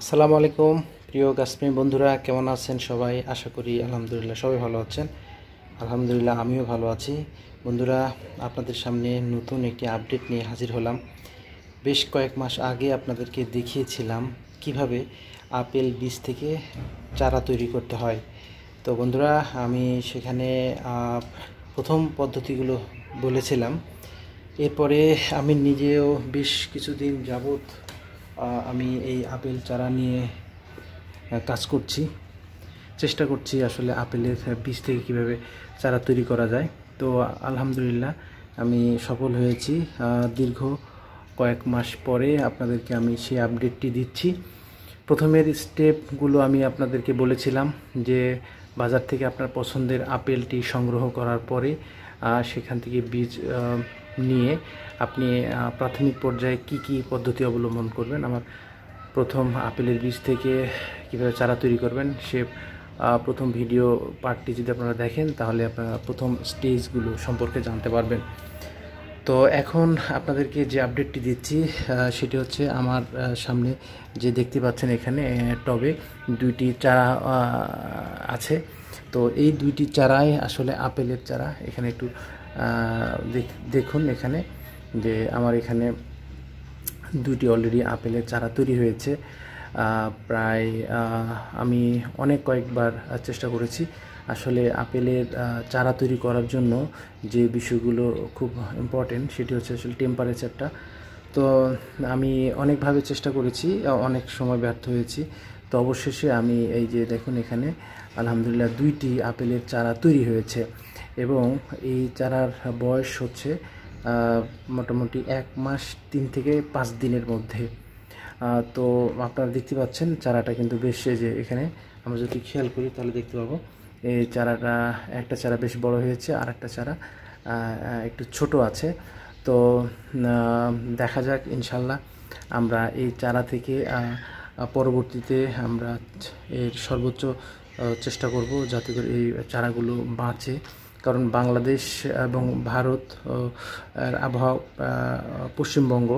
আসসালামু আলাইকুম প্রিয় গাছপ্রেমী বন্ধুরা, কেমন আছেন সবাই? আশা করি আলহামদুলিল্লাহ সবাই ভালো আছেন। আলহামদুলিল্লাহ আমিও ভালো আছি। বন্ধুরা, আপনাদের সামনে নতুন একটি আপডেট নিয়ে হাজির হলাম। বেশ কয়েক মাস আগে আপনাদেরকে দেখিয়েছিলাম কিভাবে আপেল বীজ থেকে চারা তৈরি করতে হয়। তো বন্ধুরা, আমি সেখানে প্রথম পদ্ধতিগুলো বলেছিলাম। এরপরে আমি নিজেও বেশ কিছুদিন যাবৎ আমি এই আপেল চারা নিয়ে কাজ করছি, চেষ্টা করছি আসলে আপেলের বীজ থেকে কীভাবে চারা তৈরি করা যায়। তো আলহামদুলিল্লাহ আমি সফল হয়েছি। দীর্ঘ কয়েক মাস পরে আপনাদেরকে আমি সেই আপডেটটি দিচ্ছি। প্রথমের স্টেপগুলো আমি আপনাদেরকে বলেছিলাম যে বাজার থেকে আপনার পছন্দের আপেলটি সংগ্রহ করার পরে সেখান থেকে বীজ নিয়ে আপনি প্রাথমিক পর্যায়ে কি পদ্ধতি অবলম্বন করবেন। আমার প্রথম আপেলের বীজ থেকে কীভাবে চারা তৈরি করবেন সে প্রথম ভিডিও পার্টটি যদি আপনারা দেখেন তাহলে আপনারা প্রথম স্টেজগুলো সম্পর্কে জানতে পারবেন। তো এখন আপনাদেরকে যে আপডেটটি দিচ্ছি সেটি হচ্ছে আমার সামনে যে দেখতে পাচ্ছেন এখানে টবে দুইটি চারা আছে। তো এই দুইটি চারাই আসলে আপেলের চারা। এখানে একটু দেখুন এখানে যে আমার এখানে দুইটি অলরেডি আপেলের চারা তৈরি হয়েছে। প্রায় আমি কয়েকবার চেষ্টা করেছি। আসলে আপেলের চারা তৈরি করার জন্য যে বিষয়গুলো খুব ইম্পর্টেন্ট সেটি হচ্ছে আসলে টেম্পারেচারটা। তো আমি অনেকভাবে চেষ্টা করেছি, অনেক সময় ব্যর্থ হয়েছি। তো অবশেষে আমি এই যে দেখুন এখানে আলহামদুলিল্লাহ দুইটি আপেলের চারা তৈরি হয়েছে এবং এই চারার বয়স হচ্ছে মোটামুটি 1 মাস 3 থেকে 5 দিনের মধ্যে। তো আপনারা দেখতে পাচ্ছেন চারাটা কিন্তু বেশ, যে এখানে আমরা যদি খেয়াল করি তাহলে দেখতে পাবো এই চারাটা, একটা চারা বেশ বড় হয়েছে আর একটা চারা একটু ছোট আছে। তো দেখা যাক ইনশাল্লাহ আমরা এই চারা থেকে পরবর্তীতে আমরা এর সর্বোচ্চ চেষ্টা করব যাতে করে এই চারাগুলো বাঁচে। কারণ বাংলাদেশ এবং ভারত আবহাওয়া, পশ্চিমবঙ্গ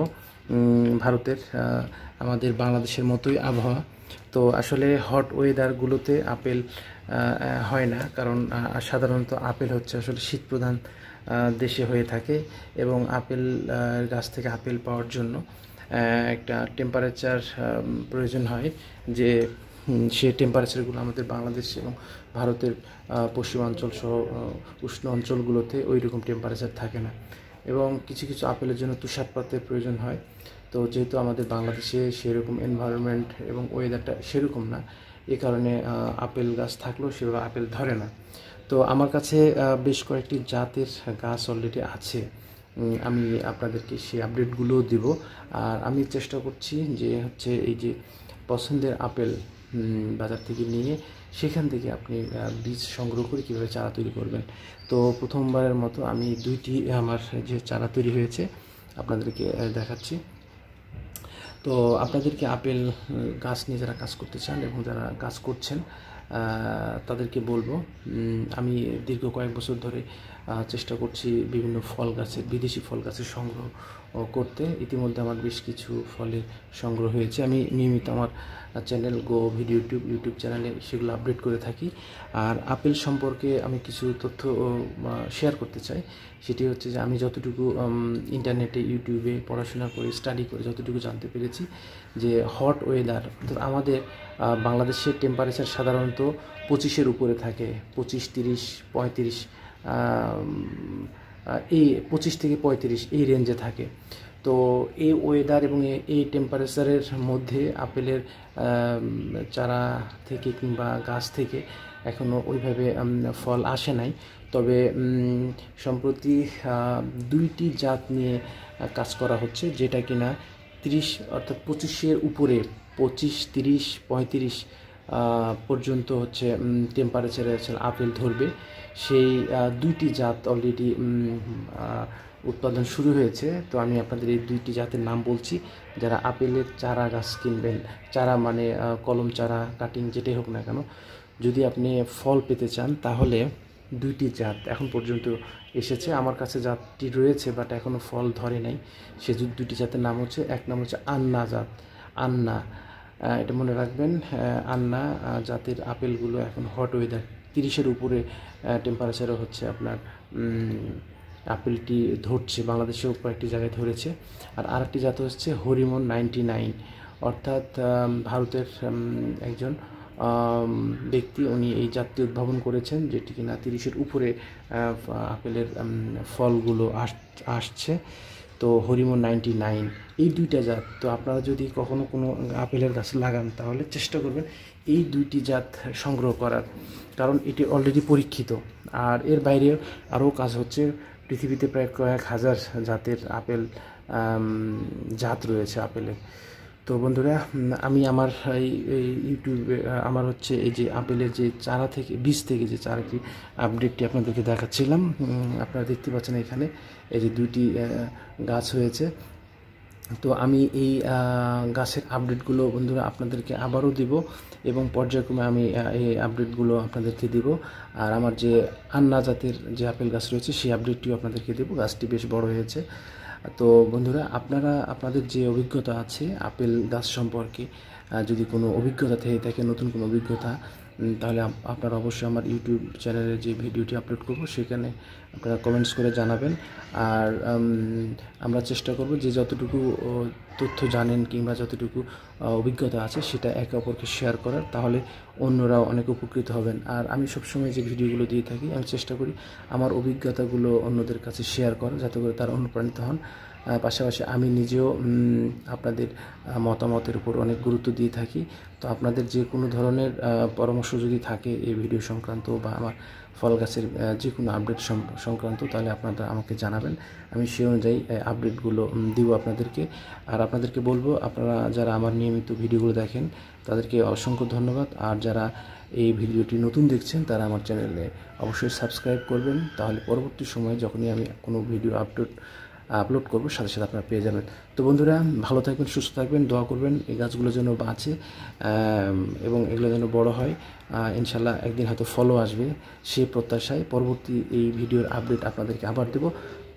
ভারতের আমাদের বাংলাদেশের মতোই আবহাওয়া। তো আসলে হট ওয়েদারগুলোতে আপেল হয় না, কারণ সাধারণত আপেল হচ্ছে আসলে শীতপ্রধান দেশে হয়ে থাকে এবং আপেল গাছ থেকে আপেল পাওয়ার জন্য একটা টেম্পারেচার প্রয়োজন হয়, যে সে টেম্পারেচারগুলো আমাদের বাংলাদেশ এবং ভারতের পশ্চিমাঞ্চল সহ উষ্ণ অঞ্চলগুলোতে ওই রকম টেম্পারেচার থাকে না এবং কিছু কিছু আপেলের জন্য তুষারপাতের প্রয়োজন হয়। তো যেহেতু আমাদের বাংলাদেশে সেরকম এনভায়রনমেন্ট এবং ওয়েদারটা সেরকম না, এ কারণে আপেল গাছ থাকলেও সেভাবে আপেল ধরে না। তো আমার কাছে বেশ কয়েকটি জাতের গাছ অলরেডি আছে, আমি আপনাদেরকে সেই আপডেটগুলোও দিব। আর আমি চেষ্টা করছি যে হচ্ছে এই যে পছন্দের আপেল বাজার থেকে নিয়ে সেখান থেকে আপনি বীজ সংগ্রহ করে কীভাবে চারা তৈরি করবেন। তো প্রথমবারের মতো আমি দুইটি আমার যে চারা তৈরি হয়েছে আপনাদেরকে দেখাচ্ছি। তো আপনাদেরকে আপেল গাছ নিয়ে যারা কাজ করতে চান এবং যারা কাজ করছেন তাদেরকে বলবো, আমি দীর্ঘ কয়েক বছর ধরে চেষ্টা করছি বিভিন্ন ফল গাছের, বিদেশি ফল গাছের সংগ্রহ করতে। ইতিমধ্যে আমার বেশ কিছু ফলের সংগ্রহ হয়েছে। আমি নিয়মিত আমার চ্যানেল গো ভিডিও ইউটিউব চ্যানেলে সেগুলো আপডেট করে থাকি। আর আপেল সম্পর্কে আমি কিছু তথ্য শেয়ার করতে চাই। সেটি হচ্ছে যে আমি যতটুকু ইন্টারনেটে ইউটিউবে পড়াশোনা করে স্টাডি করে যতটুকু জানতে পেরেছি যে হট ওয়েদার, আমাদের বাংলাদেশের টেম্পারেচার সাধারণত 25-এর উপরে থাকে, 25, 30, 35, এই 25 থেকে 35 এই রেঞ্জে থাকে। তো এই ওয়েদার এবং এই টেম্পারেচারের মধ্যে আপেলের চারা থেকে কিংবা গাছ থেকে এখনও ওইভাবে ফল আসে নাই। তবে সম্প্রতি দুইটি জাত নিয়ে কাজ করা হচ্ছে, যেটা কিনা 30 অর্থাৎ 25-এর উপরে, 25, 30, 35 পর্যন্ত হচ্ছে টেম্পারেচারে আপেল ধরবে। সেই দুইটি জাত অলরেডি উৎপাদন শুরু হয়েছে। তো আমি আপনাদের এই দুইটি জাতের নাম বলছি। যারা আপেলের চারা গাছ কিনবেন, চারা মানে কলম চারা, কাটিং যেটাই হোক না কেন, যদি আপনি ফল পেতে চান তাহলে দুইটি জাত এখন পর্যন্ত এসেছে আমার কাছে, জাতটি রয়েছে বাট এখনও ফল ধরে নাই। সে দুইটি জাতের নাম হচ্ছে, এক নাম হচ্ছে আন্না জাত, আন্না, এটা মনে রাখবেন, আন্না জাতের আপেলগুলো এখন হট ওয়েদার 30-এর উপরে টেম্পারেচারও হচ্ছে আপনার আপেলটি ধরছে, বাংলাদেশেও কয়েকটি জায়গায় ধরেছে। আর আরেকটি জাত হচ্ছে হরিমন 99, অর্থাৎ ভারতের একজন ব্যক্তি উনি এই জাতটি উদ্ভাবন করেছেন, যেটি কিনা 30-এর উপরে আপেলের ফলগুলো আসছে। তো হরিমন 99 এই দুইটা জাত। তো আপনারা যদি কখনো কোনো আপেলের গাছ লাগান তাহলে চেষ্টা করবেন এই দুইটি জাত সংগ্রহ করার, কারণ এটি অলরেডি পরীক্ষিত। আর এর বাইরে আরও কাজ হচ্ছে, পৃথিবীতে প্রায় কয়েক হাজার জাতের আপেল জাত রয়েছে আপেলে। তো বন্ধুরা, আমি আমার এই ইউটিউবে আমার হচ্ছে এই যে আপেলের যে চারা থেকে বীজ থেকে যে চারাটি আপডেটটি আপনাদেরকে দেখাচ্ছিলাম। আপনারা দেখতে পাচ্ছেন এখানে এই যে 2টি গাছ হয়েছে। তো আমি এই গাছের আপডেটগুলো বন্ধুরা আপনাদেরকে আবারও দিব, এবং পর্যায়ক্রমে আমি এই আপডেটগুলো আপনাদেরকে দিব। আর আমার যে আন্না জাতের যে আপেল গাছ রয়েছে সেই আপডেটটিও আপনাদেরকে দেব। গাছটি বেশ বড় হয়েছে। তো বন্ধুরা, আপনারা আপনাদের যে অভিজ্ঞতা আছে আপেল গাছ সম্পর্কে, যদি কোনো অভিজ্ঞতা থেকে থাকে, নতুন কোনো অভিজ্ঞতা, তাহলে আপনারা অবশ্যই আমার ইউটিউব চ্যানেলে যে ভিডিওটি আপলোড করব সেখানে আপনারা কমেন্টস করে জানাবেন। আর আমরা চেষ্টা করব যে যতটুকু তথ্য জানেন কিংবা যতটুকু অভিজ্ঞতা আছে সেটা একে অপরকে শেয়ার করার, তাহলে অন্যরাও অনেক উপকৃত হবেন। আর আমি সবসময় যে ভিডিওগুলো দিয়ে থাকি আমি চেষ্টা করি আমার অভিজ্ঞতাগুলো অন্যদের কাছে শেয়ার করার, যাতে করে তারা অনুপ্রাণিত হন। পাশাপাশি আমি নিজেও আপনাদের মতামতের উপর অনেক গুরুত্ব দিয়ে থাকি। তো আপনাদের যে কোনো ধরনের পরামর্শ যদি থাকে এই ভিডিও সংক্রান্ত বা আমার ফল গাছের যে কোনো আপডেট সংক্রান্ত, তাহলে আপনারা আমাকে জানাবেন, আমি সেই অনুযায়ী আপডেটগুলো দিব আপনাদেরকে। আর আপনাদেরকে বলবো, আপনারা যারা আমার নিয়মিত ভিডিওগুলো দেখেন তাদেরকে অসংখ্য ধন্যবাদ। আর যারা এই ভিডিওটি নতুন দেখছেন তারা আমার চ্যানেলে অবশ্যই সাবস্ক্রাইব করবেন, তাহলে পরবর্তী সময়ে যখনই আমি কোনো ভিডিও আপলোড করবো সাথে সাথে আপনারা পেয়ে যাবেন। তো বন্ধুরা, ভালো থাকবেন, সুস্থ থাকবেন, দোয়া করবেন এই গাছগুলো যেন বাঁচে এবং এগুলো যেন বড় হয়। ইনশাল্লাহ একদিন হয়তো ফলও আসবে, সেই প্রত্যাশায় পরবর্তী এই ভিডিওর আপডেট আপনাদেরকে আবার দেবো।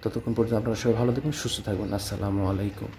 ততক্ষণ পর্যন্ত আপনারা সবাই ভালো থাকবেন, সুস্থ থাকবেন। আসসালামু আলাইকুম।